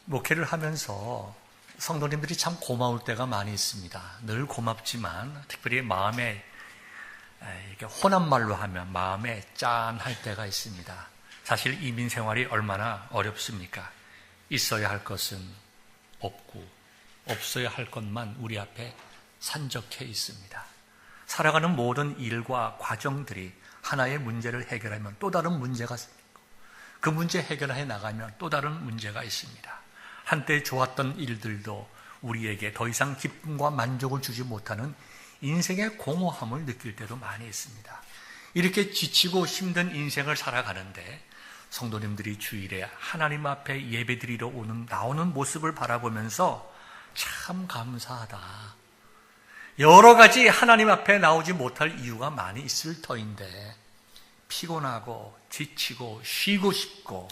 목회를 하면서 성도님들이 참 고마울 때가 많이 있습니다. 늘 고맙지만 특별히 마음에 이렇게 혼한 말로 하면 마음에 짠할 때가 있습니다. 사실 이민 생활이 얼마나 어렵습니까? 있어야 할 것은 없고 없어야 할 것만 우리 앞에 산적해 있습니다. 살아가는 모든 일과 과정들이 하나의 문제를 해결하면 또 다른 문제가 생기고 그 문제 해결해 나가면 또 다른 문제가 있습니다. 한때 좋았던 일들도 우리에게 더 이상 기쁨과 만족을 주지 못하는 인생의 공허함을 느낄 때도 많이 있습니다. 이렇게 지치고 힘든 인생을 살아가는데 성도님들이 주일에 하나님 앞에 예배드리러 나오는 모습을 바라보면서 참 감사하다. 여러 가지 하나님 앞에 나오지 못할 이유가 많이 있을 터인데 피곤하고 지치고 쉬고 싶고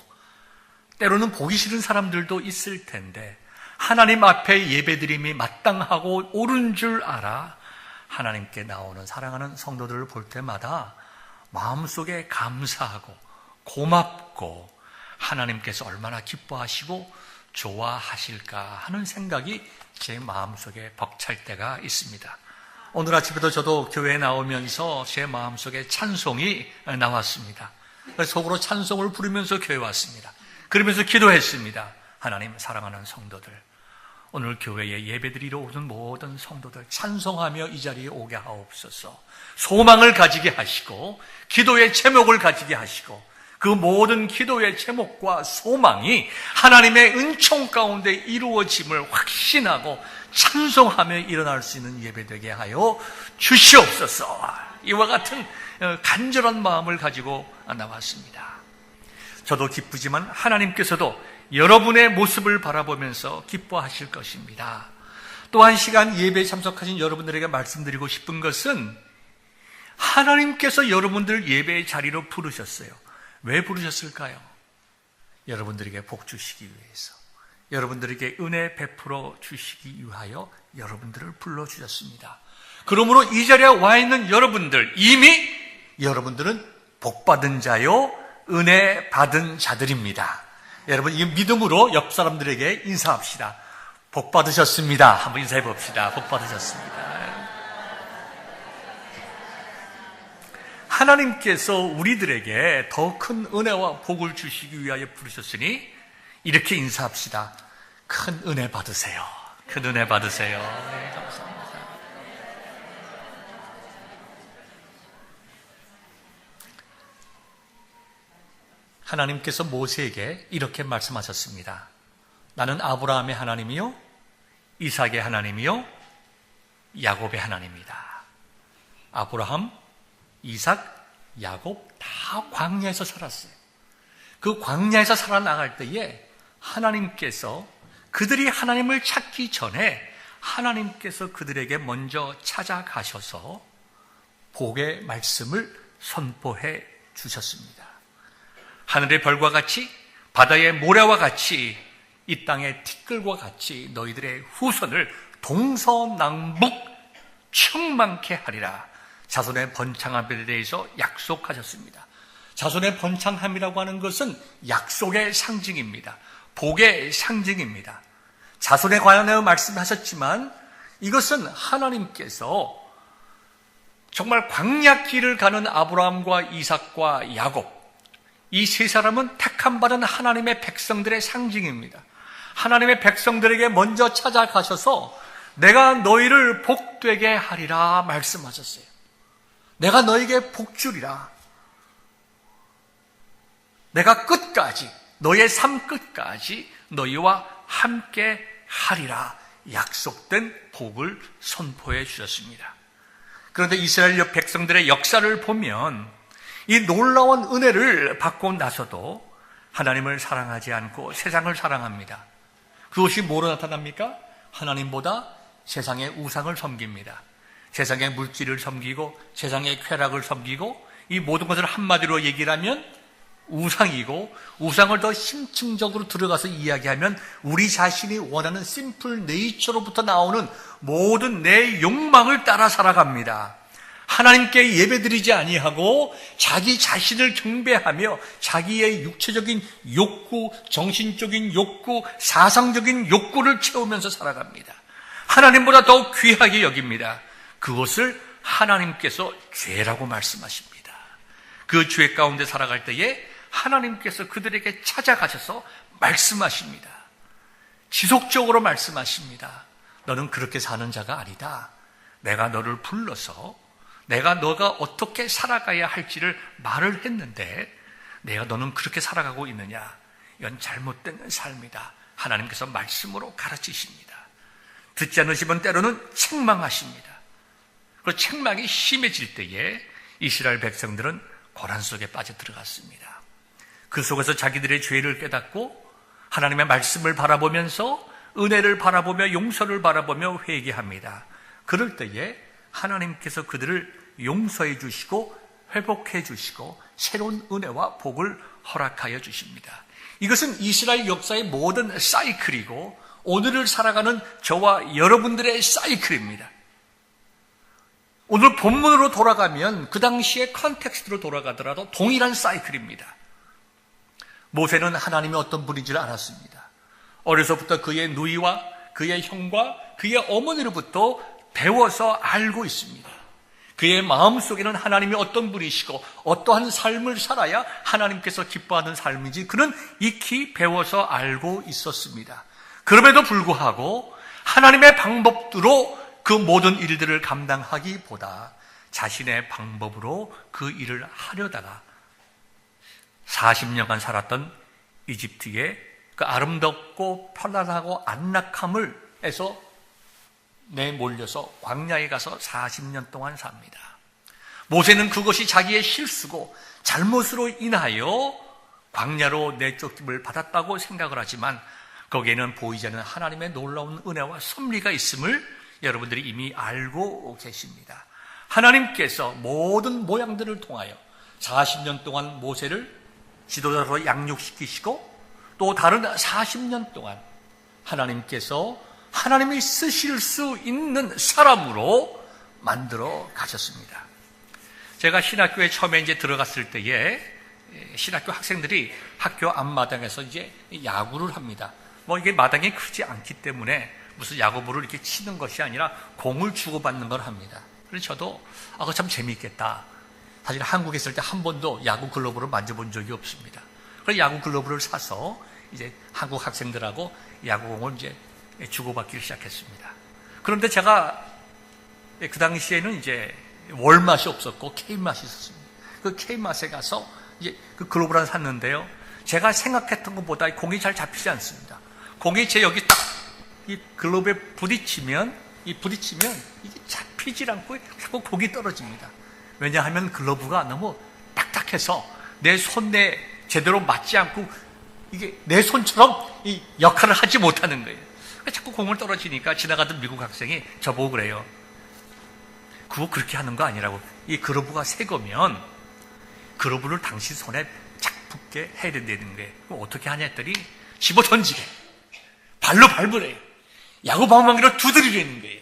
때로는 보기 싫은 사람들도 있을 텐데 하나님 앞에 예배드림이 마땅하고 옳은 줄 알아 하나님께 나오는 사랑하는 성도들을 볼 때마다 마음속에 감사하고 고맙고 하나님께서 얼마나 기뻐하시고 좋아하실까 하는 생각이 제 마음속에 벅찰 때가 있습니다. 오늘 아침에도 저도 교회에 나오면서 제 마음속에 찬송이 나왔습니다. 속으로 찬송을 부르면서 교회에 왔습니다. 그러면서 기도했습니다. 하나님 사랑하는 성도들, 오늘 교회에 예배드리러 오는 모든 성도들 찬송하며 이 자리에 오게 하옵소서. 소망을 가지게 하시고 기도의 제목을 가지게 하시고 그 모든 기도의 제목과 소망이 하나님의 은총 가운데 이루어짐을 확신하고 찬송하며 일어날 수 있는 예배되게 하여 주시옵소서. 이와 같은 간절한 마음을 가지고 나왔습니다. 저도 기쁘지만 하나님께서도 여러분의 모습을 바라보면서 기뻐하실 것입니다. 또 한 시간 예배에 참석하신 여러분들에게 말씀드리고 싶은 것은 하나님께서 여러분들 예배의 자리로 부르셨어요. 왜 부르셨을까요? 여러분들에게 복 주시기 위해서, 여러분들에게 은혜 베풀어 주시기 위하여 여러분들을 불러주셨습니다. 그러므로 이 자리에 와 있는 여러분들, 이미 여러분들은 복받은 자요 은혜 받은 자들입니다. 여러분 이 믿음으로 옆 사람들에게 인사합시다. 복 받으셨습니다. 한번 인사해 봅시다. 복 받으셨습니다. 하나님께서 우리들에게 더 큰 은혜와 복을 주시기 위하여 부르셨으니 이렇게 인사합시다. 큰 은혜 받으세요. 큰 은혜 받으세요. 네, 감사합니다. 하나님께서 모세에게 이렇게 말씀하셨습니다. 나는 아브라함의 하나님이요, 이삭의 하나님이요, 야곱의 하나님이다. 아브라함, 이삭, 야곱 다 광야에서 살았어요. 그 광야에서 살아나갈 때에 하나님께서 그들이 하나님을 찾기 전에 하나님께서 그들에게 먼저 찾아가셔서 복의 말씀을 선포해 주셨습니다. 하늘의 별과 같이 바다의 모래와 같이 이 땅의 티끌과 같이 너희들의 후손을 동서남북 충만케 하리라. 자손의 번창함에 대해서 약속하셨습니다. 자손의 번창함이라고 하는 것은 약속의 상징입니다. 복의 상징입니다. 자손에 관하여 말씀하셨지만 이것은 하나님께서 정말 광야길을 가는 아브라함과 이삭과 야곱, 이 세 사람은 택함받은 하나님의 백성들의 상징입니다. 하나님의 백성들에게 먼저 찾아가셔서 내가 너희를 복되게 하리라 말씀하셨어요. 내가 너에게 복 주리라. 내가 끝까지, 너의 삶 끝까지 너희와 함께 하리라 약속된 복을 선포해 주셨습니다. 그런데 이스라엘 백성들의 역사를 보면 이 놀라운 은혜를 받고 나서도 하나님을 사랑하지 않고 세상을 사랑합니다. 그것이 뭐로 나타납니까? 하나님보다 세상의 우상을 섬깁니다. 세상의 물질을 섬기고 세상의 쾌락을 섬기고 이 모든 것을 한마디로 얘기를 하면 우상이고, 우상을 더 심층적으로 들어가서 이야기하면 우리 자신이 원하는 심플 네이처로부터 나오는 모든 내 욕망을 따라 살아갑니다. 하나님께 예배드리지 아니하고 자기 자신을 경배하며 자기의 육체적인 욕구, 정신적인 욕구, 사상적인 욕구를 채우면서 살아갑니다. 하나님보다 더욱 귀하게 여깁니다. 그것을 하나님께서 죄라고 말씀하십니다. 그 죄 가운데 살아갈 때에 하나님께서 그들에게 찾아가셔서 말씀하십니다. 지속적으로 말씀하십니다. 너는 그렇게 사는 자가 아니다. 내가 너를 불러서 내가 너가 어떻게 살아가야 할지를 말을 했는데 내가 너는 그렇게 살아가고 있느냐? 이건 잘못된 삶이다. 하나님께서 말씀으로 가르치십니다. 듣지 않으시면 때로는 책망하십니다. 그 책망이 심해질 때에 이스라엘 백성들은 고난 속에 빠져 들어갔습니다. 그 속에서 자기들의 죄를 깨닫고 하나님의 말씀을 바라보면서 은혜를 바라보며 용서를 바라보며 회개합니다. 그럴 때에 하나님께서 그들을 용서해 주시고 회복해 주시고 새로운 은혜와 복을 허락하여 주십니다. 이것은 이스라엘 역사의 모든 사이클이고 오늘을 살아가는 저와 여러분들의 사이클입니다. 오늘 본문으로 돌아가면 그 당시의 컨텍스트로 돌아가더라도 동일한 사이클입니다. 모세는 하나님이 어떤 분인지를 알았습니다. 어려서부터 그의 누이와 그의 형과 그의 어머니로부터 배워서 알고 있습니다. 그의 마음속에는 하나님이 어떤 분이시고 어떠한 삶을 살아야 하나님께서 기뻐하는 삶인지 그는 익히 배워서 알고 있었습니다. 그럼에도 불구하고 하나님의 방법으로 그 모든 일들을 감당하기보다 자신의 방법으로 그 일을 하려다가 40년간 살았던 이집트의 그 아름답고 편안하고 안락함을 해서 내몰려서 광야에 가서 40년 동안 삽니다. 모세는 그것이 자기의 실수고 잘못으로 인하여 광야로 내쫓김을 받았다고 생각을 하지만 거기에는 보이지 않는 하나님의 놀라운 은혜와 섭리가 있음을 여러분들이 이미 알고 계십니다. 하나님께서 모든 모양들을 통하여 40년 동안 모세를 지도자로 양육시키시고 또 다른 40년 동안 하나님께서 하나님이 쓰실 수 있는 사람으로 만들어 가셨습니다. 제가 신학교에 처음에 이제 들어갔을 때에 신학교 학생들이 학교 앞마당에서 이제 야구를 합니다. 뭐 이게 마당이 크지 않기 때문에 무슨 야구부를 이렇게 치는 것이 아니라 공을 주고받는 걸 합니다. 그래서 저도 그거 참 재미있겠다. 사실 한국에 있을 때 한 번도 야구 글러브를 만져본 적이 없습니다. 그래서 야구 글러브를 사서 이제 한국 학생들하고 야구공을 이제 주고받기 시작했습니다. 그런데 제가 그 당시에는 이제 월맛이 없었고 K맛이 있었습니다. 그 K맛에 가서 이제 그 글러브를 하나 샀는데요. 제가 생각했던 것보다 공이 잘 잡히지 않습니다. 공이 제 여기 딱 이 글러브에 부딪히면 이게 잡히질 않고 자꾸 공이 떨어집니다. 왜냐하면 글러브가 너무 딱딱해서 내 손에 제대로 맞지 않고 이게 내 손처럼 이 역할을 하지 못하는 거예요. 자꾸 공을 떨어지니까 지나가던 미국 학생이 저보고 그래요. 그거 그렇게 하는 거 아니라고. 이 글러브가 새 거면 글러브를 당신 손에 착 붙게 해야 된다는 거예요. 그럼 어떻게 하냐 했더니 집어 던지래. 발로 밟으래요. 야구 방망이로 두드리라는 거예요.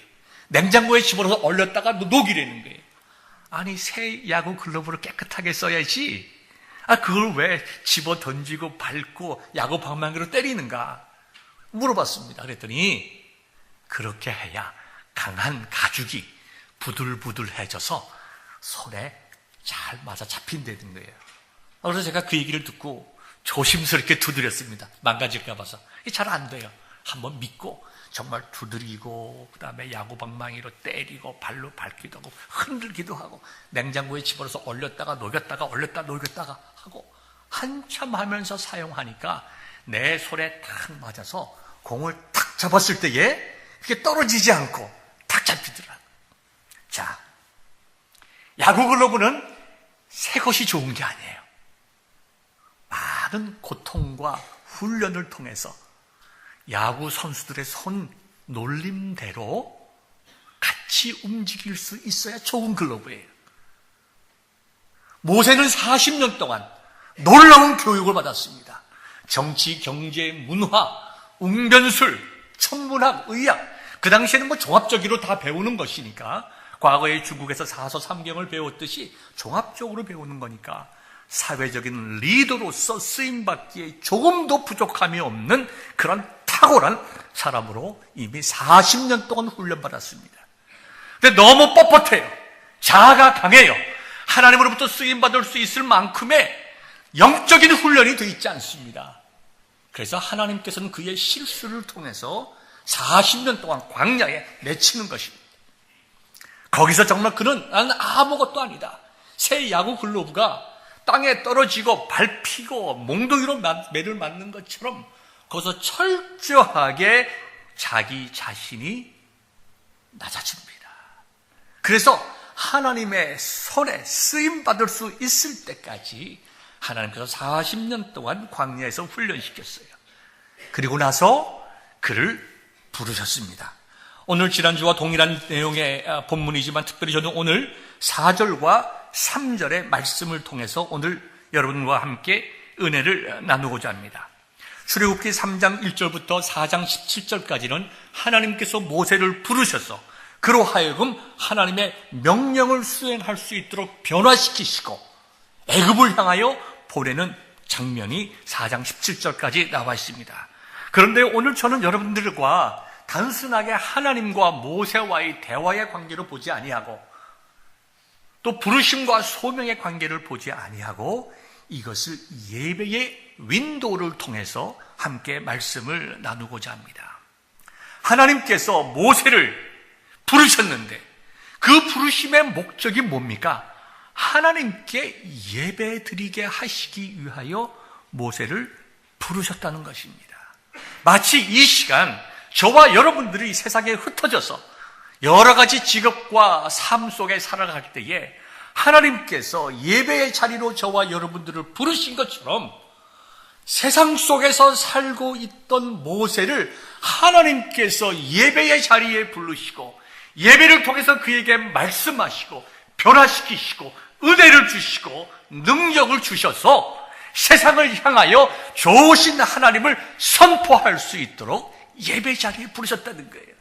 냉장고에 집어넣어서 얼렸다가 녹이라는 거예요. 아니 새 야구 글러브를 깨끗하게 써야지. 그걸 왜 집어 던지고 밟고 야구 방망이로 때리는가 물어봤습니다. 그랬더니 그렇게 해야 강한 가죽이 부들부들해져서 손에 잘 맞아 잡힌다는 거예요. 그래서 제가 그 얘기를 듣고 조심스럽게 두드렸습니다. 망가질까 봐서. 잘 안 돼요. 한번 믿고 정말 두드리고 그다음에 야구 방망이로 때리고 발로 밟기도 하고 흔들기도 하고 냉장고에 집어넣어서 얼렸다가 녹였다가 얼렸다 녹였다가 하고 한참 하면서 사용하니까 내 손에 탁 맞아서 공을 탁 잡았을 때에 그게 떨어지지 않고 탁 잡히더라. 자, 야구 글러브는 새 것이 좋은 게 아니에요. 많은 고통과 훈련을 통해서 야구 선수들의 손 놀림대로 같이 움직일 수 있어야 좋은 글러브예요. 모세는 40년 동안 놀라운 교육을 받았습니다. 정치, 경제, 문화, 웅변술, 천문학, 의학, 그 당시에는 종합적으로 다 배우는 것이니까 과거의 중국에서 사서 삼경을 배웠듯이 종합적으로 배우는 거니까 사회적인 리더로서 쓰임받기에 조금도 부족함이 없는 그런 탁월한 사람으로 이미 40년 동안 훈련받았습니다. 근데 너무 뻣뻣해요. 자아가 강해요. 하나님으로부터 쓰임받을 수 있을 만큼의 영적인 훈련이 되어 있지 않습니다. 그래서 하나님께서는 그의 실수를 통해서 40년 동안 광야에 내치는 것입니다. 거기서 정말 그는 나는 아무것도 아니다. 새 야구 글로브가 땅에 떨어지고 밟히고 몽둥이로 매를 맞는 것처럼 거기서 철저하게 자기 자신이 낮아집니다. 그래서 하나님의 손에 쓰임받을 수 있을 때까지 하나님께서 40년 동안 광야에서 훈련시켰어요. 그리고 나서 그를 부르셨습니다. 오늘 지난주와 동일한 내용의 본문이지만 특별히 저는 오늘 4절과 3절의 말씀을 통해서 오늘 여러분과 함께 은혜를 나누고자 합니다. 출애굽기 3장 1절부터 4장 17절까지는 하나님께서 모세를 부르셔서 그로 하여금 하나님의 명령을 수행할 수 있도록 변화시키시고 애굽을 향하여 보내는 장면이 4장 17절까지 나와 있습니다. 그런데 오늘 저는 여러분들과 단순하게 하나님과 모세와의 대화의 관계로 보지 아니하고 또 부르심과 소명의 관계를 보지 아니하고 이것을 예배의 윈도우를 통해서 함께 말씀을 나누고자 합니다. 하나님께서 모세를 부르셨는데 그 부르심의 목적이 뭡니까? 하나님께 예배 드리게 하시기 위하여 모세를 부르셨다는 것입니다. 마치 이 시간 저와 여러분들이 세상에 흩어져서 여러 가지 직업과 삶 속에 살아갈 때에 하나님께서 예배의 자리로 저와 여러분들을 부르신 것처럼 세상 속에서 살고 있던 모세를 하나님께서 예배의 자리에 부르시고 예배를 통해서 그에게 말씀하시고 변화시키시고 은혜를 주시고 능력을 주셔서 세상을 향하여 좋으신 하나님을 선포할 수 있도록 예배 자리에 부르셨다는 거예요.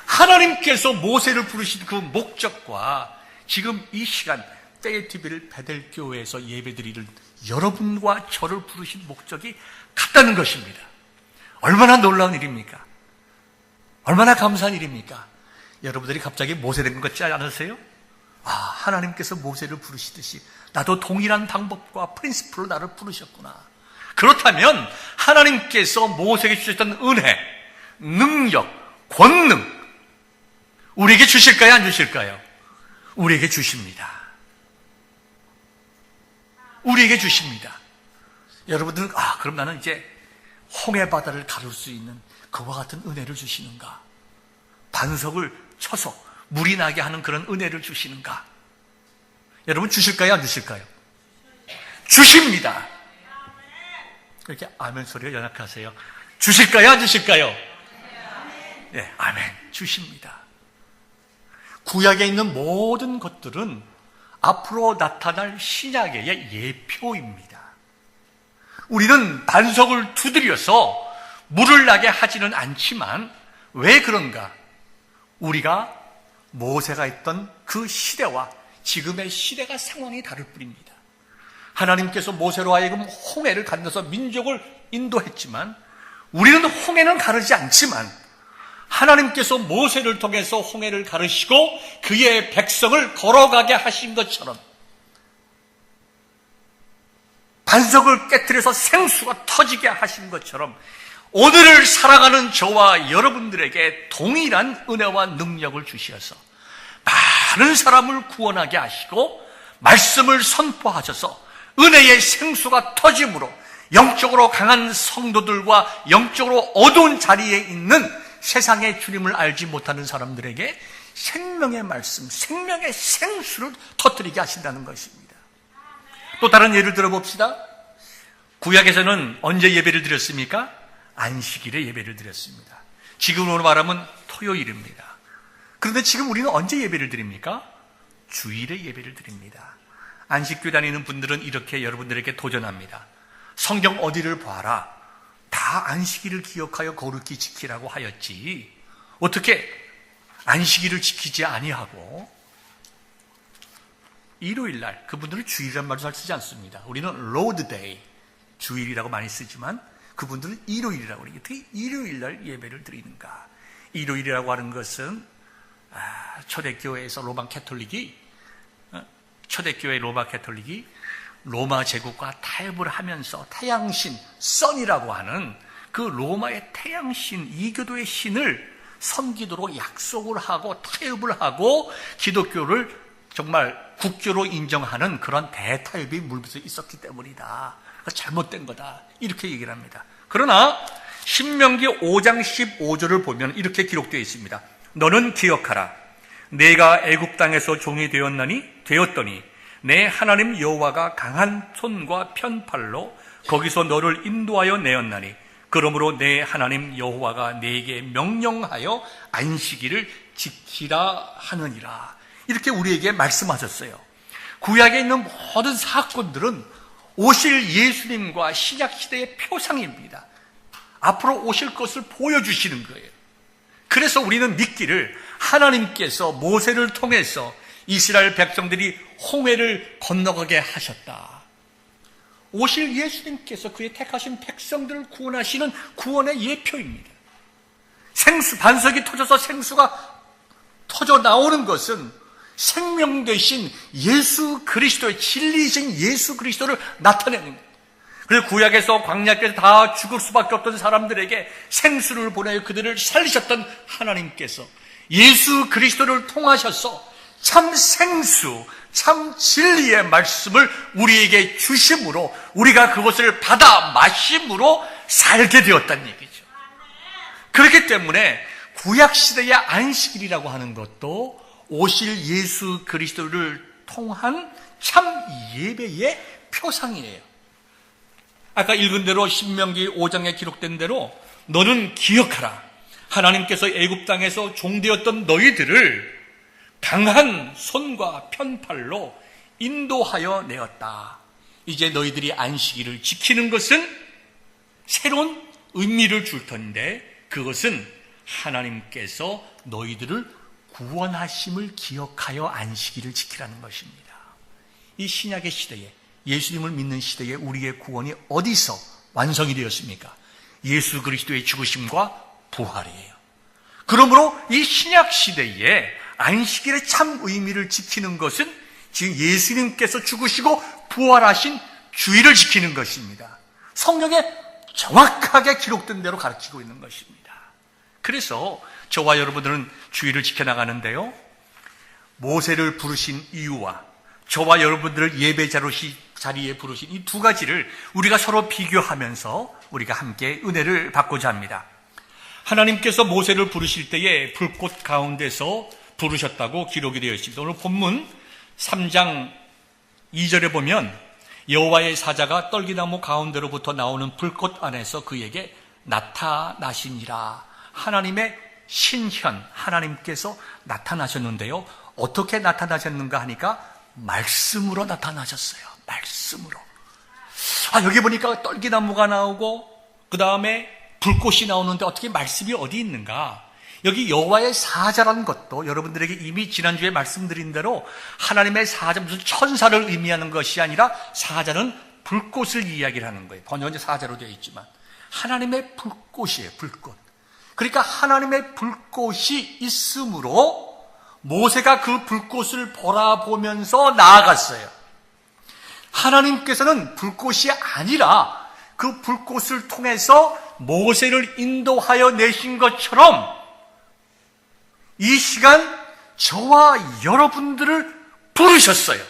하나님께서 모세를 부르신 그 목적과 지금 이 시간 페이티빌 베델교회에서 예배드리는 여러분과 저를 부르신 목적이 같다는 것입니다. 얼마나 놀라운 일입니까? 얼마나 감사한 일입니까? 여러분들이 갑자기 모세 된 것 같지 않으세요? 하나님께서 모세를 부르시듯이 나도 동일한 방법과 프린시플로 나를 부르셨구나. 그렇다면 하나님께서 모세에게 주셨던 은혜, 능력, 권능 우리에게 주실까요? 안 주실까요? 우리에게 주십니다. 우리에게 주십니다. 여러분들은 그럼 나는 이제 홍해 바다를 가를 수 있는 그와 같은 은혜를 주시는가? 반석을 쳐서 물이 나게 하는 그런 은혜를 주시는가? 여러분 주실까요? 안 주실까요? 주십니다. 그렇게 아멘 소리가 연약하세요. 주실까요? 안 주실까요? 네, 아멘. 주십니다. 구약에 있는 모든 것들은 앞으로 나타날 신약의 예표입니다. 우리는 반석을 두드려서 물을 나게 하지는 않지만 왜 그런가? 우리가 모세가 있던 그 시대와 지금의 시대가 상황이 다를 뿐입니다. 하나님께서 모세로 하여금 홍해를 건너서 민족을 인도했지만 우리는 홍해는 가르지 않지만 하나님께서 모세를 통해서 홍해를 가르시고 그의 백성을 걸어가게 하신 것처럼 반석을 깨트려서 생수가 터지게 하신 것처럼 오늘을 살아가는 저와 여러분들에게 동일한 은혜와 능력을 주시어서 많은 사람을 구원하게 하시고 말씀을 선포하셔서 은혜의 생수가 터짐으로 영적으로 강한 성도들과 영적으로 어두운 자리에 있는 세상의 주님을 알지 못하는 사람들에게 생명의 말씀, 생명의 생수를 터뜨리게 하신다는 것입니다. 또 다른 예를 들어봅시다. 구약에서는 언제 예배를 드렸습니까? 안식일에 예배를 드렸습니다. 지금으로 말하면 토요일입니다. 그런데 지금 우리는 언제 예배를 드립니까? 주일에 예배를 드립니다. 안식교 다니는 분들은 이렇게 여러분들에게 도전합니다. 성경 어디를 봐라. 다 안식일을 기억하여 거룩히 지키라고 하였지. 어떻게 안식일을 지키지 아니하고 일요일날, 그분들은 주일이라는 말도 잘 쓰지 않습니다. 우리는 로드데이, 주일이라고 많이 쓰지만 그분들은 일요일이라고 그래요. 어떻게 일요일날 예배를 드리는가? 일요일이라고 하는 것은 초대교회에서 초대교회 로마 캐톨릭이 로마 제국과 타협을 하면서 태양신, 선이라고 하는 그 로마의 태양신, 이교도의 신을 섬기도록 약속을 하고 타협을 하고 기독교를 정말 국교로 인정하는 그런 대타협이 물밑에 있었기 때문이다. 잘못된 거다. 이렇게 얘기를 합니다. 그러나 신명기 5장 15절을 보면 이렇게 기록되어 있습니다. 너는 기억하라. 내가 애굽 땅에서 종이 되었더니 내 하나님 여호와가 강한 손과 편팔로 거기서 너를 인도하여 내었나니 그러므로 내 하나님 여호와가 네게 명령하여 안식일을 지키라 하느니라. 이렇게 우리에게 말씀하셨어요. 구약에 있는 모든 사건들은 오실 예수님과 신약시대의 표상입니다. 앞으로 오실 것을 보여주시는 거예요. 그래서 우리는 믿기를 하나님께서 모세를 통해서 이스라엘 백성들이 홍해를 건너가게 하셨다. 오실 예수님께서 그의 택하신 백성들을 구원하시는 구원의 예표입니다. 반석이 터져서 생수가 터져 나오는 것은 생명 되신 예수 그리스도의 진리이신 예수 그리스도를 나타내는 거예요. 그래서 구약에서 광야께서 다 죽을 수밖에 없던 사람들에게 생수를 보내어 그들을 살리셨던 하나님께서 예수 그리스도를 통하셔서 참 생수, 참 진리의 말씀을 우리에게 주심으로 우리가 그것을 받아 마심으로 살게 되었다는 얘기죠. 그렇기 때문에 구약시대의 안식일이라고 하는 것도 오실 예수 그리스도를 통한 참 예배의 표상이에요. 아까 읽은 대로 신명기 5장에 기록된 대로 너는 기억하라. 하나님께서 애굽 땅에서 종되었던 너희들을 강한 손과 편팔로 인도하여 내었다. 이제 너희들이 안식일을 지키는 것은 새로운 의미를 줄 텐데 그것은 하나님께서 너희들을 구원하심을 기억하여 안식일을 지키라는 것입니다. 이 신약의 시대에 예수님을 믿는 시대에 우리의 구원이 어디서 완성이 되었습니까? 예수 그리스도의 죽으심과 부활이에요. 그러므로 이 신약 시대에 안식일의 참 의미를 지키는 것은 지금 예수님께서 죽으시고 부활하신 주일을 지키는 것입니다. 성경에 정확하게 기록된 대로 가르치고 있는 것입니다. 그래서 저와 여러분들은 주일을 지켜나가는데요, 모세를 부르신 이유와 저와 여러분들을 예배 자리에 부르신 이 두 가지를 우리가 서로 비교하면서 우리가 함께 은혜를 받고자 합니다. 하나님께서 모세를 부르실 때에 불꽃 가운데서 부르셨다고 기록이 되어 있습니다. 오늘 본문 3장 2절에 보면 여호와의 사자가 떨기나무 가운데로부터 나오는 불꽃 안에서 그에게 나타나시니라. 하나님의 신현, 하나님께서 나타나셨는데요, 어떻게 나타나셨는가 하니까 말씀으로 나타나셨어요. 말씀으로. 여기 보니까 떨기나무가 나오고 그 다음에 불꽃이 나오는데 어떻게 말씀이 어디 있는가? 여기 여호와의 사자라는 것도 여러분들에게 이미 지난주에 말씀드린 대로 하나님의 사자, 무슨 천사를 의미하는 것이 아니라 사자는 불꽃을 이야기를 하는 거예요. 번역은 사자로 되어 있지만 하나님의 불꽃이에요. 불꽃. 그러니까 하나님의 불꽃이 있으므로 모세가 그 불꽃을 바라보면서 나아갔어요. 하나님께서는 불꽃이 아니라 그 불꽃을 통해서 모세를 인도하여 내신 것처럼 이 시간 저와 여러분들을 부르셨어요.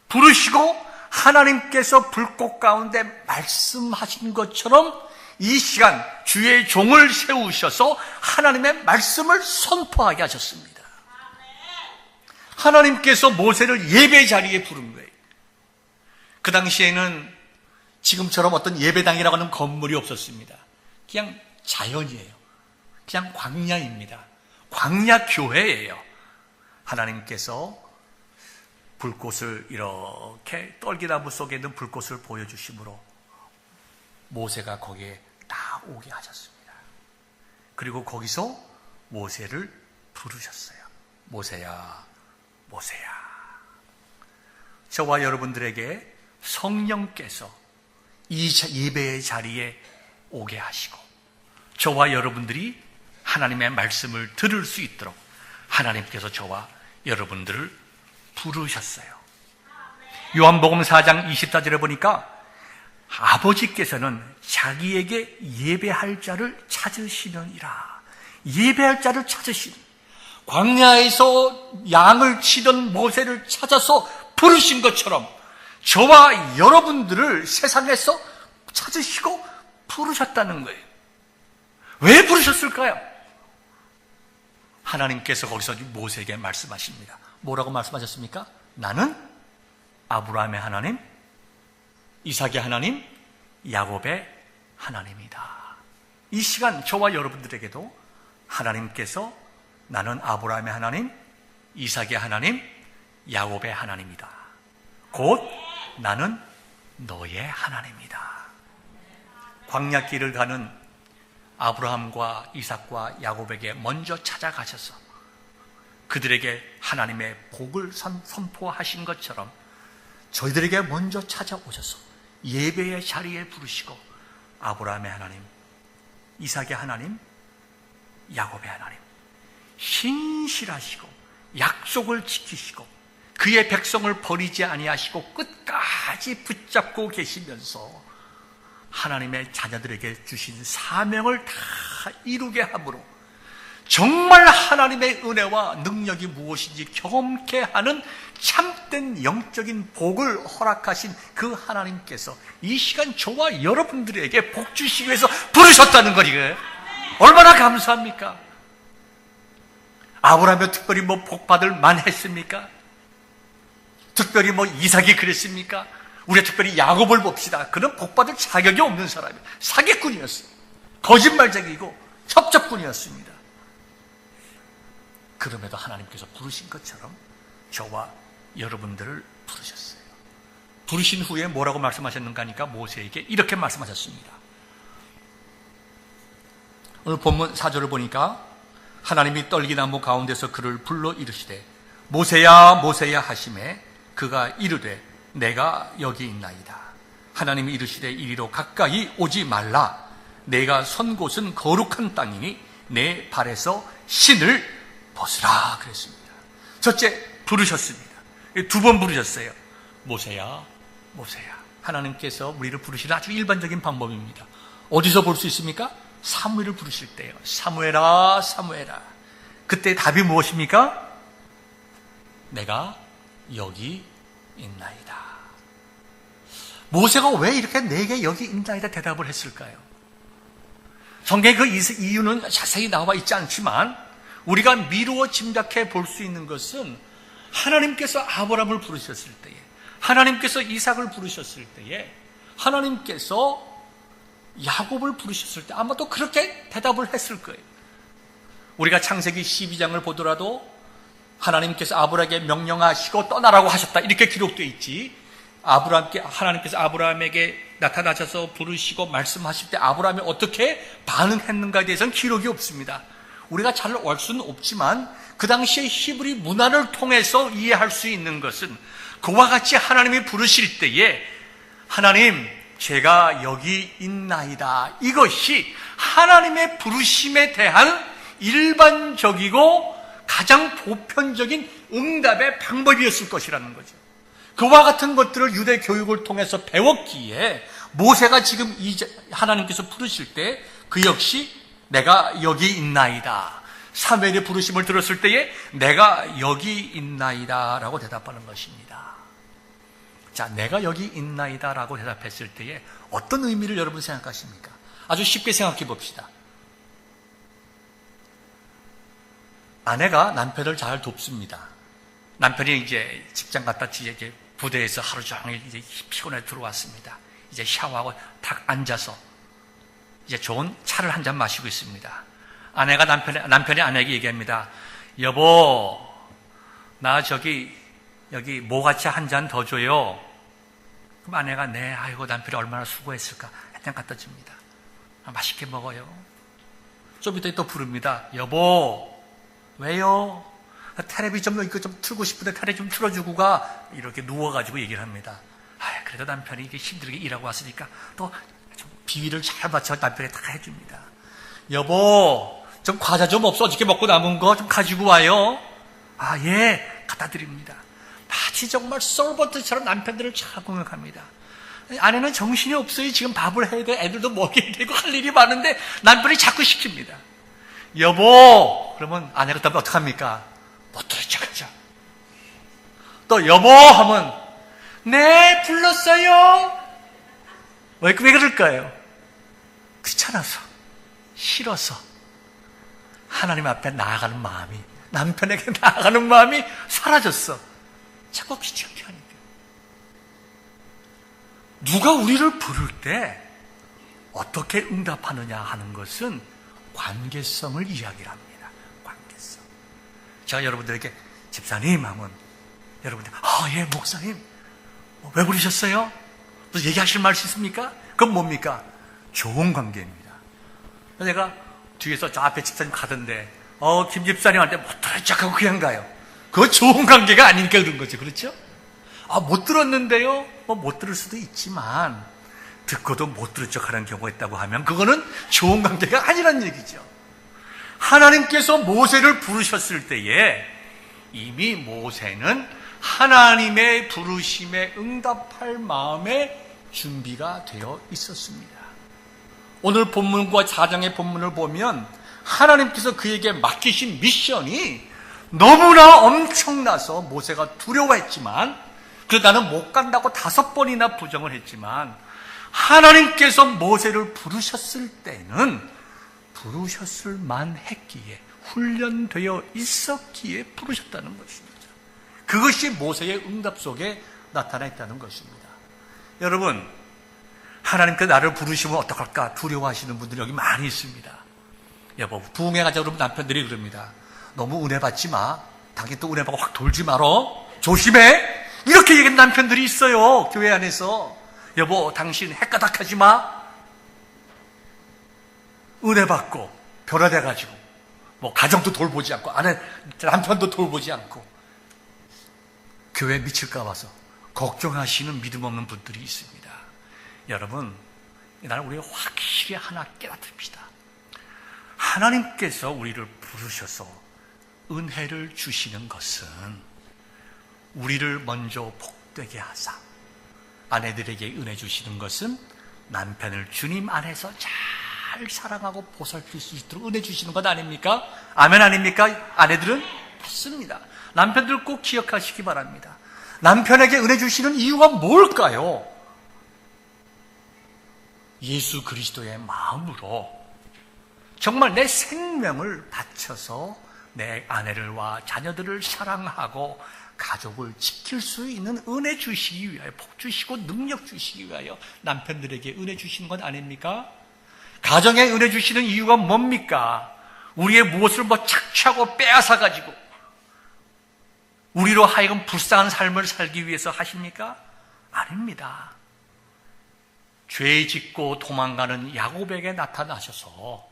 부르시고 하나님께서 불꽃 가운데 말씀하신 것처럼 이 시간 주의 종을 세우셔서 하나님의 말씀을 선포하게 하셨습니다. 하나님께서 모세를 예배 자리에 부른 거예요. 그 당시에는 지금처럼 어떤 예배당이라고 하는 건물이 없었습니다. 그냥 자연이에요. 그냥 광야입니다. 광야 교회예요. 하나님께서 불꽃을 이렇게 떨기나무 속에 있는 불꽃을 보여주심으로 모세가 거기에 다 오게 하셨습니다. 그리고 거기서 모세를 부르셨어요. 모세야, 모세야. 저와 여러분들에게 성령께서 이 예배의 자리에 오게 하시고 저와 여러분들이 하나님의 말씀을 들을 수 있도록 하나님께서 저와 여러분들을 부르셨어요. 요한복음 4장 24절에 보니까 아버지께서는 자기에게 예배할 자를 찾으시느니라. 예배할 자를 찾으시는, 광야에서 양을 치던 모세를 찾아서 부르신 것처럼 저와 여러분들을 세상에서 찾으시고 부르셨다는 거예요. 왜 부르셨을까요? 하나님께서 거기서 모세에게 말씀하십니다. 뭐라고 말씀하셨습니까? 나는 아브라함의 하나님, 이삭의 하나님, 야곱의 하나님이다. 이 시간 저와 여러분들에게도 하나님께서 나는 아브라함의 하나님, 이삭의 하나님, 야곱의 하나님이다. 곧 나는 너의 하나님이다. 광야길을 가는 아브라함과 이삭과 야곱에게 먼저 찾아가셔서 그들에게 하나님의 복을 선포하신 것처럼 저희들에게 먼저 찾아오셔서 예배의 자리에 부르시고 아브라함의 하나님, 이삭의 하나님, 야곱의 하나님, 신실하시고 약속을 지키시고 그의 백성을 버리지 아니하시고 끝까지 붙잡고 계시면서 하나님의 자녀들에게 주신 사명을 다 이루게 함으로 정말 하나님의 은혜와 능력이 무엇인지 경험케 하는 참된 영적인 복을 허락하신 그 하나님께서 이 시간 저와 여러분들에게 복 주시기 위해서 부르셨다는 거니까요. 얼마나 감사합니까? 아브라함이 특별히 복 받을 만했습니까? 특별히 이삭이 그랬습니까? 우리가 특별히 야곱을 봅시다. 그는 복받을 자격이 없는 사람이에요. 사기꾼이었어요. 거짓말쟁이고 협잡꾼이었습니다. 그럼에도 하나님께서 부르신 것처럼 저와 여러분들을 부르셨어요. 부르신 후에 뭐라고 말씀하셨는가 하니까 모세에게 이렇게 말씀하셨습니다. 오늘 본문 4절을 보니까 하나님이 떨기나무 가운데서 그를 불러 이르시되 모세야 모세야 하시매 그가 이르되 내가 여기 있나이다. 하나님이 이르시되 이리로 가까이 오지 말라. 내가 선 곳은 거룩한 땅이니 내 발에서 신을 벗으라 그랬습니다. 첫째, 부르셨습니다. 두 번 부르셨어요. 모세야 모세야. 하나님께서 우리를 부르시는 아주 일반적인 방법입니다. 어디서 볼 수 있습니까? 사무엘을 부르실 때요. 사무엘아 사무엘아. 그때 답이 무엇입니까? 내가 여기 있나이다. 모세가 왜 이렇게 내게 여기 있나이다 대답을 했을까요? 성경에 그 이유는 자세히 나와 있지 않지만 우리가 미루어 짐작해 볼 수 있는 것은 하나님께서 아브라함을 부르셨을 때에, 하나님께서 이삭을 부르셨을 때에, 하나님께서 야곱을 부르셨을 때 아마도 그렇게 대답을 했을 거예요. 우리가 창세기 12장을 보더라도 하나님께서 아브라함에게 명령하시고 떠나라고 하셨다 이렇게 기록되어 있지, 하나님께서 아브라함에게 나타나셔서 부르시고 말씀하실 때 아브라함이 어떻게 반응했는가에 대해서는 기록이 없습니다. 우리가 잘 알 수는 없지만 그 당시의 히브리 문화를 통해서 이해할 수 있는 것은 그와 같이 하나님이 부르실 때에 하나님 제가 여기 있나이다, 이것이 하나님의 부르심에 대한 일반적이고 가장 보편적인 응답의 방법이었을 것이라는 거죠. 그와 같은 것들을 유대 교육을 통해서 배웠기에 모세가 지금 하나님께서 부르실 때 그 역시 내가 여기 있나이다, 사무엘의 부르심을 들었을 때에 내가 여기 있나이다 라고 대답하는 것입니다. 자, 내가 여기 있나이다 라고 대답했을 때에 어떤 의미를 여러분 생각하십니까? 아주 쉽게 생각해 봅시다. 아내가 남편을 잘 돕습니다. 남편이 이제 직장 갔다 이제 부대에서 하루 종일 이제 피곤해 들어왔습니다. 이제 샤워하고 탁 앉아서 이제 좋은 차를 한 잔 마시고 있습니다. 아내가 남편이 아내에게 얘기합니다. 여보, 나 여기 모가차 한 잔 더 줘요. 그럼 아내가 네, 아이고 남편이 얼마나 수고했을까 한 잔 갖다 줍니다. 맛있게 먹어요. 좀 이따 또 부릅니다. 여보, 왜요? 텔레비전 이거 좀 틀고 싶은데 텔레비 좀 틀어주고 가. 이렇게 누워가지고 얘기를 합니다. 그래도 남편이 이게 힘들게 일하고 왔으니까 또 좀 비위를 잘 맞춰 남편이 다 해줍니다. 여보, 좀 과자 좀 없어? 어저께 먹고 남은 거 좀 가지고 와요. 예, 갖다 드립니다. 마치 정말 서번트처럼 남편들을 잘 공격합니다. 아내는 정신이 없어요. 지금 밥을 해야 돼. 애들도 먹여야 되고 할 일이 많은데 남편이 자꾸 시킵니다. 여보, 그러면 아내가 답하면 어떡합니까? 못 들을 척하죠. 또 여보 하면 네, 불렀어요. 왜 그럴까요? 귀찮아서, 싫어서, 하나님 앞에 나아가는 마음이, 남편에게 나아가는 마음이 사라졌어. 자꾸 귀찮게 하니까. 누가 우리를 부를 때 어떻게 응답하느냐 하는 것은 관계성을 이야기합니다. 관계성. 제가 여러분들에게 집사님 하면 여러분들 예, 목사님 왜 부르셨어요? 또 얘기하실 말씀 있습니까? 그건 뭡니까? 좋은 관계입니다. 내가 뒤에서 저 앞에 집사님 가던데 김 집사님한테 못 들을 척하고 그냥 가요. 그거 좋은 관계가 아니니까 그런 거죠. 그렇죠? 못 들었는데요? 못 들을 수도 있지만 듣고도 못 들을 척하는 경우가 있다고 하면 그거는 좋은 관계가 아니란 얘기죠. 하나님께서 모세를 부르셨을 때에 이미 모세는 하나님의 부르심에 응답할 마음의 준비가 되어 있었습니다. 오늘 본문과 4장의 본문을 보면 하나님께서 그에게 맡기신 미션이 너무나 엄청나서 모세가 두려워했지만 그래서 나는 못 간다고 5번이나 부정을 했지만 하나님께서 모세를 부르셨을 때는 부르셨을 만했기에 훈련되어 있었기에 부르셨다는 것입니다. 그것이 모세의 응답 속에 나타나 있다는 것입니다. 여러분, 하나님께 나를 부르시면 어떡할까 두려워하시는 분들이 여기 많이 있습니다. 여보, 부흥회 가자 그러면 남편들이 그럽니다. 너무 은혜 받지 마. 당연히 또 은혜 받고 확 돌지 말어. 조심해. 이렇게 얘기하는 남편들이 있어요. 교회 안에서. 여보, 당신 헷가닥하지 마. 은혜 받고 변화돼가지고 가정도 돌보지 않고 남편도 돌보지 않고 교회 미칠까 봐서 걱정하시는 믿음 없는 분들이 있습니다. 여러분, 이날 우리가 확실히 하나 깨닫습시다. 하나님께서 우리를 부르셔서 은혜를 주시는 것은 우리를 먼저 복되게 하사 아내들에게 은혜 주시는 것은 남편을 주님 안에서 잘 사랑하고 보살필 수 있도록 은혜 주시는 것 아닙니까? 아멘 아닙니까? 아내들은 맞습니다. 남편들 꼭 기억하시기 바랍니다. 남편에게 은혜 주시는 이유가 뭘까요? 예수 그리스도의 마음으로 정말 내 생명을 바쳐서 내 아내를와 자녀들을 사랑하고 가족을 지킬 수 있는 은혜 주시기 위하여 복 주시고 능력 주시기 위하여 남편들에게 은혜 주시는 것 아닙니까? 가정에 은혜 주시는 이유가 뭡니까? 우리의 무엇을 착취하고 빼앗아가지고 우리로 하여금 불쌍한 삶을 살기 위해서 하십니까? 아닙니다. 죄 짓고 도망가는 야곱에게 나타나셔서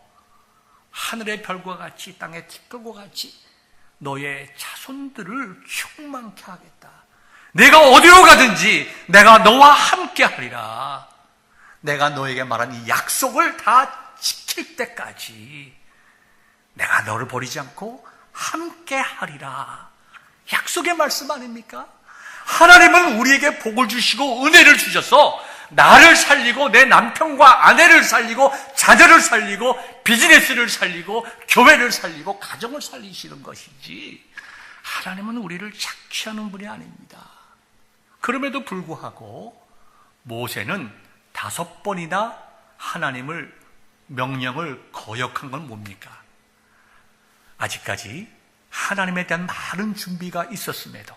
하늘의 별과 같이 땅의 티끌과 같이 너의 자손들을 충만케 하겠다. 내가 어디로 가든지 내가 너와 함께 하리라. 내가 너에게 말한 이 약속을 다 지킬 때까지 내가 너를 버리지 않고 함께 하리라. 약속의 말씀 아닙니까? 하나님은 우리에게 복을 주시고 은혜를 주셔서 나를 살리고 내 남편과 아내를 살리고 자녀를 살리고 비즈니스를 살리고 교회를 살리고 가정을 살리시는 것이지 하나님은 우리를 착취하는 분이 아닙니다. 그럼에도 불구하고 모세는 5번이나 하나님을 명령을 거역한 건 뭡니까? 아직까지 하나님에 대한 많은 준비가 있었음에도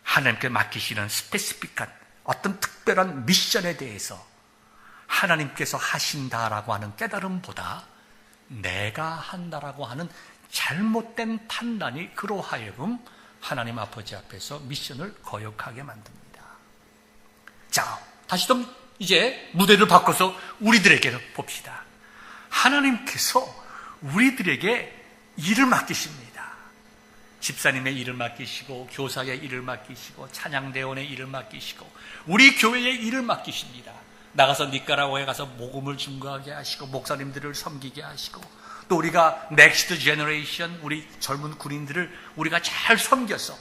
하나님께 맡기시는 스페시픽한 어떤 특별한 미션에 대해서 하나님께서 하신다라고 하는 깨달음보다 내가 한다라고 하는 잘못된 판단이 그로 하여금 하나님 아버지 앞에서 미션을 거역하게 만듭니다. 자, 다시 좀 이제 무대를 바꿔서 우리들에게 봅시다. 하나님께서 우리들에게 일을 맡기십니다. 집사님의 일을 맡기시고 교사의 일을 맡기시고 찬양대원의 일을 맡기시고 우리 교회의 일을 맡기십니다. 나가서 니카라과에 가서 복음을 증거하게 하시고 목사님들을 섬기게 하시고 또 우리가 넥스트 제너레이션 우리 젊은 군인들을 우리가 잘 섬겨서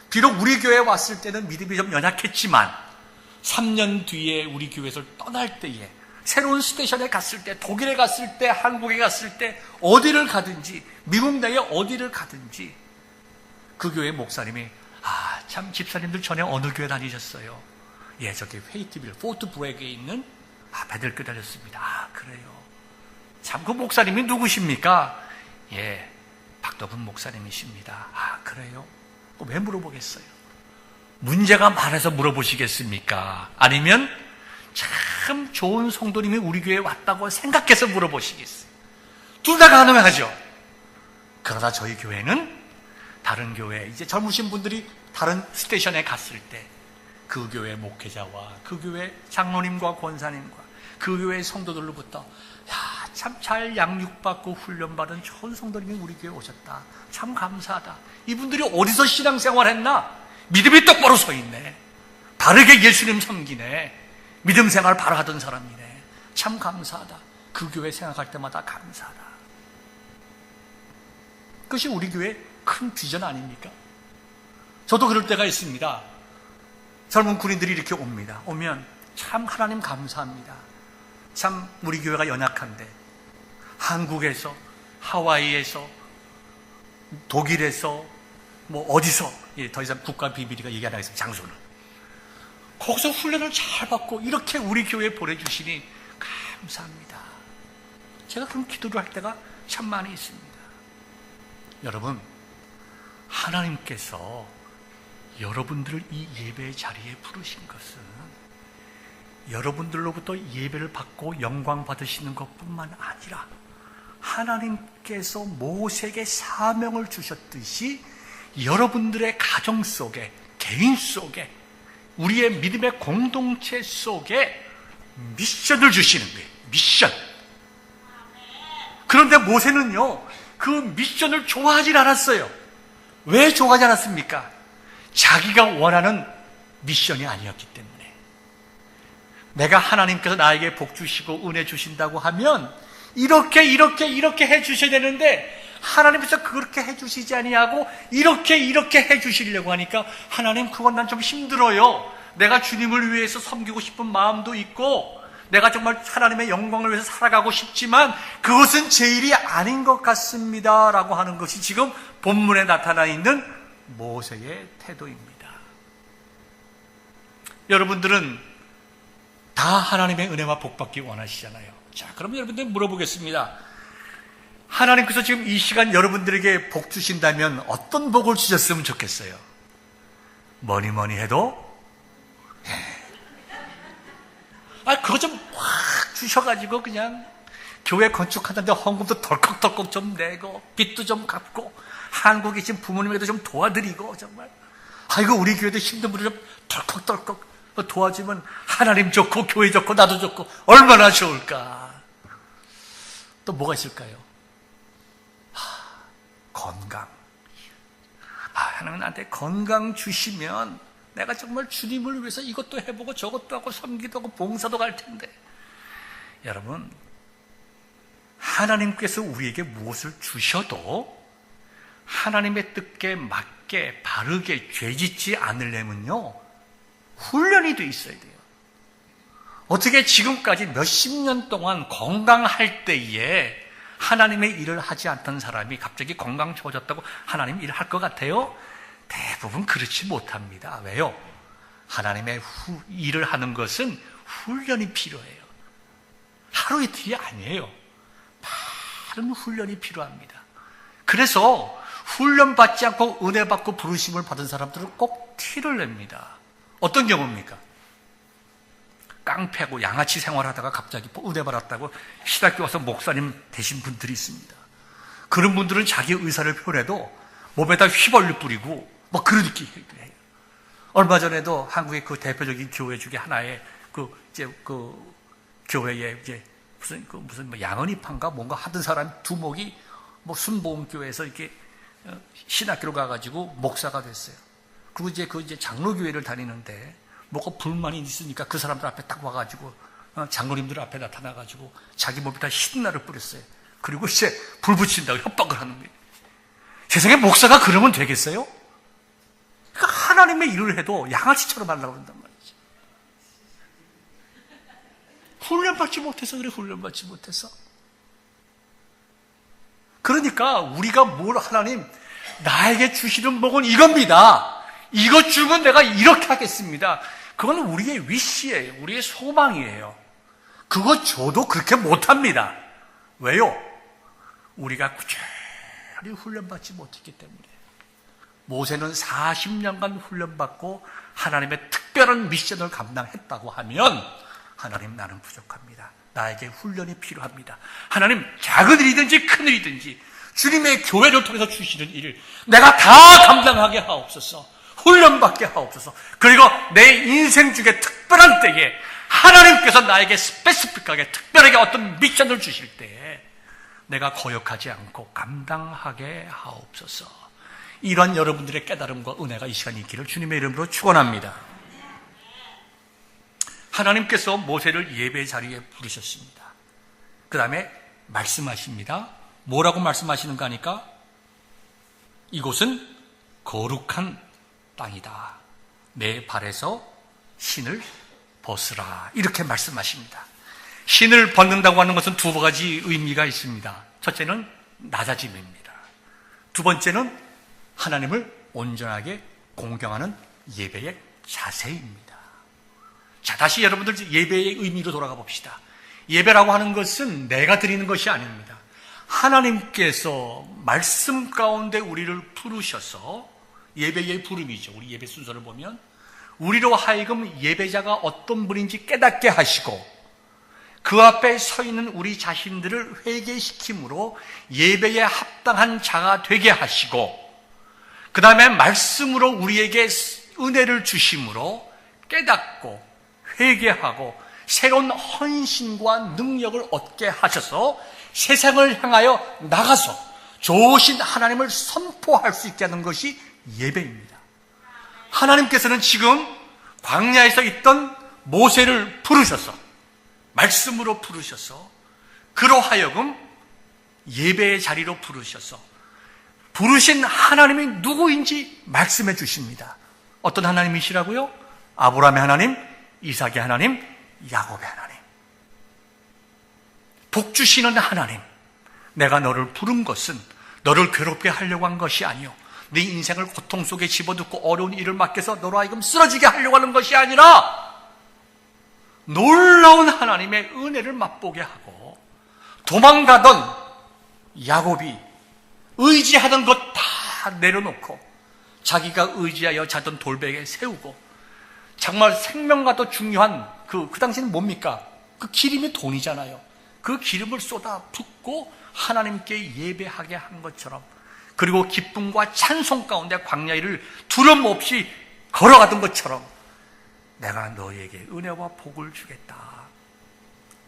비록 우리 교회에 왔을 때는 믿음이 좀 연약했지만 3년 뒤에 우리 교회에서 떠날 때에 새로운 스테이션에 갔을 때 독일에 갔을 때 한국에 갔을 때 어디를 가든지 미국 내에 어디를 가든지 그 교회 목사님이 참 집사님들 전에 어느 교회 다니셨어요? 예, 저기 페이티빌 포트 브렉에 있는 베들교 다녔습니다. 그래요. 참 그 목사님이 누구십니까? 예, 박덕훈 목사님이십니다. 그래요? 왜 물어보겠어요? 문제가 많아서 물어보시겠습니까? 아니면 참 좋은 성도님이 우리 교회에 왔다고 생각해서 물어보시겠어요? 둘 다 가능하죠. 그러나 저희 교회는 다른 교회, 이제 젊으신 분들이 다른 스테이션에 갔을 때 그 교회 목회자와 그 교회 장로님과 권사님과 그 교회 성도들로부터 참 잘 양육받고 훈련받은 좋은 성도님이 우리 교회에 오셨다. 참 감사하다. 이분들이 어디서 신앙생활 했나? 믿음이 똑바로 서 있네. 바르게 예수님 섬기네. 믿음 생활 바로 하던 사람이네. 참 감사하다. 그 교회 생각할 때마다 감사하다. 그것이 우리 교회의 큰 비전 아닙니까? 저도 그럴 때가 있습니다. 젊은 군인들이 이렇게 옵니다. 오면 참 하나님 감사합니다. 참 우리 교회가 연약한데 한국에서, 하와이에서, 독일에서, 어디서, 더 이상 국가 비밀이가 얘기 안 하겠습니다. 장소는. 거기서 훈련을 잘 받고 이렇게 우리 교회에 보내주시니 감사합니다. 제가 그런 기도를 할 때가 참 많이 있습니다. 여러분, 하나님께서 여러분들을 이 예배의 자리에 부르신 것은 여러분들로부터 예배를 받고 영광 받으시는 것뿐만 아니라 하나님께서 모세에게 사명을 주셨듯이 여러분들의 가정 속에, 개인 속에, 우리의 믿음의 공동체 속에 미션을 주시는 거예요. 미션. 그런데 모세는요, 그 미션을 좋아하지 않았어요. 왜 좋아하지 않았습니까? 자기가 원하는 미션이 아니었기 때문에. 내가 하나님께서 나에게 복 주시고 은혜 주신다고 하면 이렇게 해주셔야 되는데 하나님께서 그렇게 해주시지 아니하고 이렇게 해주시려고 하니까 하나님, 그건 난 좀 힘들어요. 내가 주님을 위해서 섬기고 싶은 마음도 있고 내가 정말 하나님의 영광을 위해서 살아가고 싶지만 그것은 제 일이 아닌 것 같습니다 라고 하는 것이 지금 본문에 나타나 있는 모세의 태도입니다. 여러분들은 다 하나님의 은혜와 복받기 원하시잖아요. 자, 그럼 여러분들 물어보겠습니다. 하나님께서 지금 이 시간 여러분들에게 복 주신다면 어떤 복을 주셨으면 좋겠어요? 뭐니 해도 그거 좀 확 주셔가지고 그냥 교회 건축하는데 헌금도 덜컥덜컥 좀 내고 빚도 좀 갚고 한국에 계신 부모님에도 좀 도와드리고 정말 이거 우리 교회도 힘든 분들 좀 덜컥덜컥 도와주면 하나님 좋고 교회 좋고 나도 좋고 얼마나 좋을까. 또 뭐가 있을까요? 건강. 하나님 나한테 건강 주시면 내가 정말 주님을 위해서 이것도 해보고 저것도 하고 섬기도 하고 봉사도 갈 텐데. 여러분, 하나님께서 우리에게 무엇을 주셔도 하나님의 뜻에 맞게 바르게 죄짓지 않으려면요, 훈련이 돼 있어야 돼요. 어떻게 지금까지 몇십 년 동안 건강할 때에 하나님의 일을 하지 않던 사람이 갑자기 건강 좋아졌다고 하나님 일을 할 것 같아요? 대부분 그렇지 못합니다. 왜요? 하나님의 일을 하는 것은 훈련이 필요해요. 하루 이틀이 아니에요. 바른 훈련이 필요합니다. 그래서 훈련받지 않고 은혜 받고 부르심을 받은 사람들은 꼭 티를 냅니다. 어떤 경우입니까? 깡패고 양아치 생활하다가 갑자기 은혜 받았다고 신학교 와서 목사님 되신 분들이 있습니다. 그런 분들은 자기 의사를 표현해도 몸에다 휘발유 뿌리고 그렇게 해요. 얼마 전에도 한국의 그 대표적인 교회 중에 하나의 그 교회에 무슨 양언이판가 뭔가 하던 사람 두목이 순복음교회에서 이렇게 신학교를 가가지고 목사가 됐어요. 그리고 이제 장로교회를 다니는데 뭐가 불만이 있으니까 그 사람들 앞에 딱 와가지고 장로님들 앞에 나타나가지고 자기 몸에다 흰날을 뿌렸어요. 그리고 이제 불 붙인다고 협박을 하는 거예요. 세상에 목사가 그러면 되겠어요? 그러니까 하나님의 일을 해도 양아치처럼 하려고 한단 말이죠. 훈련받지 못해서 그래, 훈련받지 못해서. 그러니까 우리가 뭘 하나님 나에게 주시는 복은 이겁니다. 이것 주면 내가 이렇게 하겠습니다. 그건 우리의 위시예요. 우리의 소망이에요. 그거 줘도 그렇게 못합니다. 왜요? 우리가 꾸준히 훈련받지 못했기 때문에. 모세는 40년간 훈련받고 하나님의 특별한 미션을 감당했다고 하면 하나님, 나는 부족합니다. 나에게 훈련이 필요합니다. 하나님, 작은 일이든지 큰 일이든지 주님의 교회를 통해서 주시는 일을 내가 다 감당하게 하옵소서. 훈련받게 하옵소서. 그리고 내 인생 중에 특별한 때에 하나님께서 나에게 스페시픽하게 특별하게 어떤 미션을 주실 때에 내가 거역하지 않고 감당하게 하옵소서. 이런 여러분들의 깨달음과 은혜가 이 시간에 있기를 주님의 이름으로 축원합니다. 하나님께서 모세를 예배 자리에 부르셨습니다. 그 다음에 말씀하십니다. 뭐라고 말씀하시는가 하니까 이곳은 거룩한 땅이다. 내 발에서 신을 벗으라. 이렇게 말씀하십니다. 신을 벗는다고 하는 것은 두 가지 의미가 있습니다. 첫째는 낮아짐입니다. 두 번째는 하나님을 온전하게 공경하는 예배의 자세입니다. 자, 다시 여러분들 예배의 의미로 돌아가 봅시다. 예배라고 하는 것은 내가 드리는 것이 아닙니다. 하나님께서 말씀 가운데 우리를 부르셔서, 예배의 부름이죠. 우리 예배 순서를 보면 우리로 하여금 예배자가 어떤 분인지 깨닫게 하시고 그 앞에 서 있는 우리 자신들을 회개시킴으로 예배에 합당한 자가 되게 하시고, 그 다음에 말씀으로 우리에게 은혜를 주심으로 깨닫고 회개하고 새로운 헌신과 능력을 얻게 하셔서 세상을 향하여 나가서 좋으신 하나님을 선포할 수 있게 하는 것이 예배입니다. 하나님께서는 지금 광야에서 있던 모세를 부르셔서 말씀으로 부르셔서 그로 하여금 예배의 자리로 부르셔서 부르신 하나님이 누구인지 말씀해 주십니다. 어떤 하나님이시라고요? 아브라함의 하나님, 이삭의 하나님, 야곱의 하나님. 복 주시는 하나님. 내가 너를 부른 것은 너를 괴롭게 하려고 한 것이 아니요, 네 인생을 고통 속에 집어넣고 어려운 일을 맡겨서 너로 하여금 쓰러지게 하려고 하는 것이 아니라 놀라운 하나님의 은혜를 맛보게 하고, 도망가던 야곱이 의지하던 것 다 내려놓고 자기가 의지하여 자던 돌베개 세우고, 정말 생명과도 중요한 그 당시는 뭡니까? 그 기름이 돈이잖아요. 그 기름을 쏟아 붓고 하나님께 예배하게 한 것처럼, 그리고 기쁨과 찬송 가운데 광야를 두려움 없이 걸어가던 것처럼 내가 너에게 은혜와 복을 주겠다.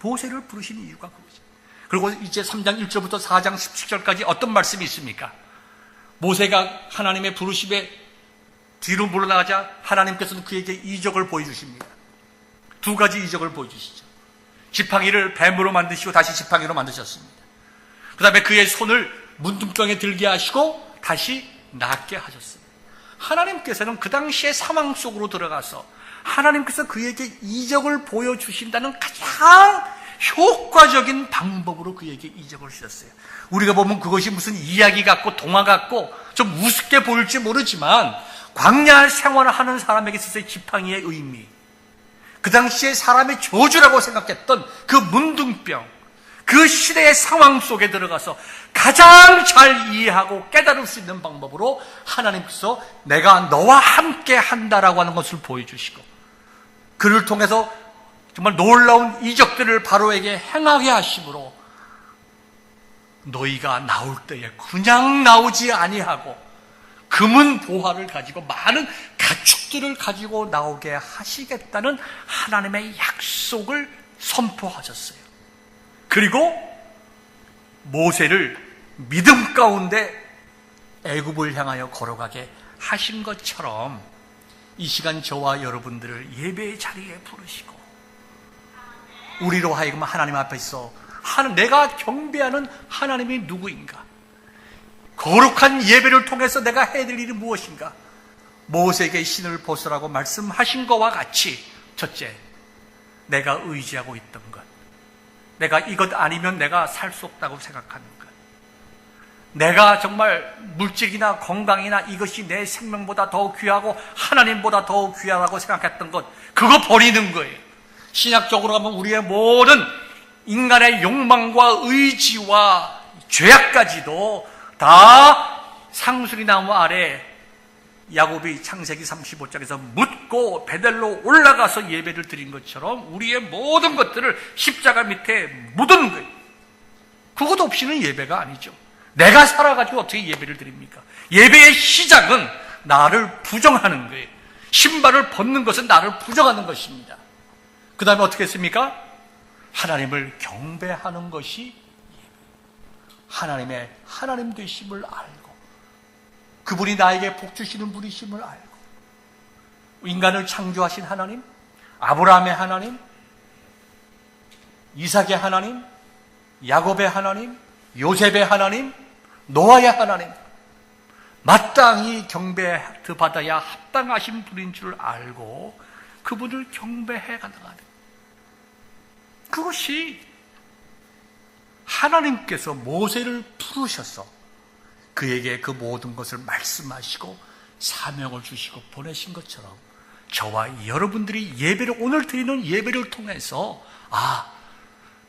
모세를 부르신 이유가 그거지. 그리고 이제 3장 1절부터 4장 17절까지 어떤 말씀이 있습니까? 모세가 하나님의 부르심에 뒤로 물러나가자 하나님께서는 그에게 이적을 보여주십니다. 두 가지 이적을 보여주시죠. 지팡이를 뱀으로 만드시고 다시 지팡이로 만드셨습니다. 그 다음에 그의 손을 문둥병에 들게 하시고 다시 낫게 하셨습니다. 하나님께서는 그 당시의 상황 속으로 들어가서 하나님께서 그에게 이적을 보여주신다는 가장 효과적인 방법으로 그에게 이적을 주셨어요. 우리가 보면 그것이 무슨 이야기 같고 동화 같고 좀 우습게 보일지 모르지만 광야 생활을 하는 사람에게 있어서의 지팡이의 의미, 그 당시에 사람의 저주라고 생각했던 그 문둥병, 그 시대의 상황 속에 들어가서 가장 잘 이해하고 깨달을 수 있는 방법으로 하나님께서 내가 너와 함께 한다라고 하는 것을 보여주시고, 그를 통해서 정말 놀라운 이적들을 바로에게 행하게 하심으로 너희가 나올 때에 그냥 나오지 아니하고 금은 보화를 가지고 많은 가축들을 가지고 나오게 하시겠다는 하나님의 약속을 선포하셨어요. 그리고 모세를 믿음 가운데 애굽을 향하여 걸어가게 하신 것처럼 이 시간 저와 여러분들을 예배의 자리에 부르시고 우리로 하여금 하나님 앞에서 내가 경배하는 하나님이 누구인가, 거룩한 예배를 통해서 내가 해야 될 일이 무엇인가, 모세에게 신을 벗으라고 말씀하신 것과 같이, 첫째, 내가 의지하고 있던 것, 내가 이것 아니면 내가 살 수 없다고 생각하는 것, 내가 정말 물질이나 건강이나 이것이 내 생명보다 더 귀하고 하나님보다 더 귀하다고 생각했던 것, 그거 버리는 거예요. 신약적으로 하면 우리의 모든 인간의 욕망과 의지와 죄악까지도 다 상수리 나무 아래 야곱이 창세기 35장에서 묻고 베델로 올라가서 예배를 드린 것처럼 우리의 모든 것들을 십자가 밑에 묻은 거예요. 그것 없이는 예배가 아니죠. 내가 살아가지고 어떻게 예배를 드립니까? 예배의 시작은 나를 부정하는 거예요. 신발을 벗는 것은 나를 부정하는 것입니다. 그 다음에 어떻게 했습니까? 하나님을 경배하는 것이 하나님의 하나님 되심을 알고, 그분이 나에게 복 주시는 분이심을 알고, 인간을 창조하신 하나님, 아브라함의 하나님, 이삭의 하나님, 야곱의 하나님, 요셉의 하나님, 노아의 하나님, 마땅히 경배 받아야 합당하신 분인 줄 알고 그분을 경배해 가다가는, 그것이 하나님께서 모세를 부르셔서 그에게 그 모든 것을 말씀하시고 사명을 주시고 보내신 것처럼 저와 여러분들이 예배를, 오늘 드리는 예배를 통해서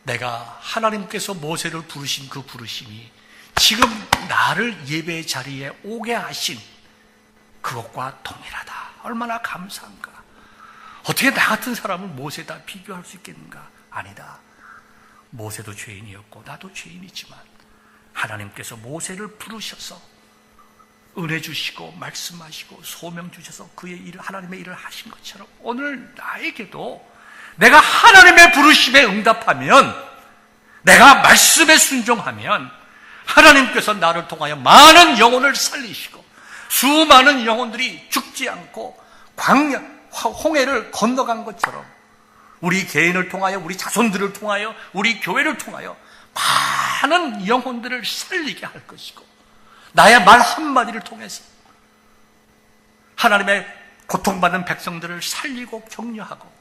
내가 하나님께서 모세를 부르신 그 부르심이 지금 나를 예배의 자리에 오게 하신 그것과 동일하다. 얼마나 감사한가. 어떻게 나 같은 사람을 모세다 비교할 수 있겠는가? 아니다. 모세도 죄인이었고 나도 죄인이지만 하나님께서 모세를 부르셔서 은혜 주시고 말씀하시고 소명 주셔서 그의 일을, 하나님의 일을 하신 것처럼 오늘 나에게도 내가 하나님의 부르심에 응답하면, 내가 말씀에 순종하면 하나님께서 나를 통하여 많은 영혼을 살리시고 수많은 영혼들이 죽지 않고 광야, 홍해를 건너간 것처럼 우리 개인을 통하여, 우리 자손들을 통하여, 우리 교회를 통하여 많은 영혼들을 살리게 할 것이고, 나의 말 한마디를 통해서 하나님의 고통받는 백성들을 살리고 격려하고,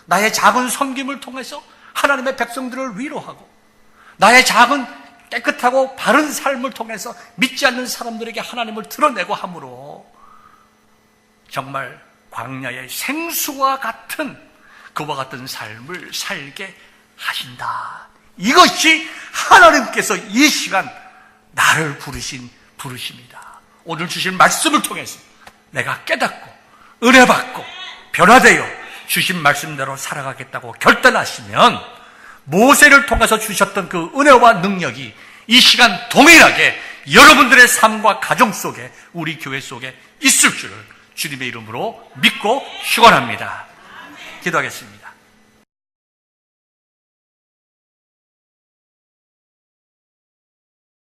나의 작은 섬김을 통해서 하나님의 백성들을 위로하고, 나의 작은 깨끗하고 바른 삶을 통해서 믿지 않는 사람들에게 하나님을 드러내고 함으로 정말 광야의 생수와 같은, 그와 같은 삶을 살게 하신다. 이것이 하나님께서 이 시간 나를 부르신 부르심이다. 오늘 주신 말씀을 통해서 내가 깨닫고 은혜 받고 변화되어 주신 말씀대로 살아가겠다고 결단하시면 모세를 통해서 주셨던 그 은혜와 능력이 이 시간 동일하게 여러분들의 삶과 가정 속에, 우리 교회 속에 있을 줄을 주님의 이름으로 믿고 축원합니다. 기도하겠습니다.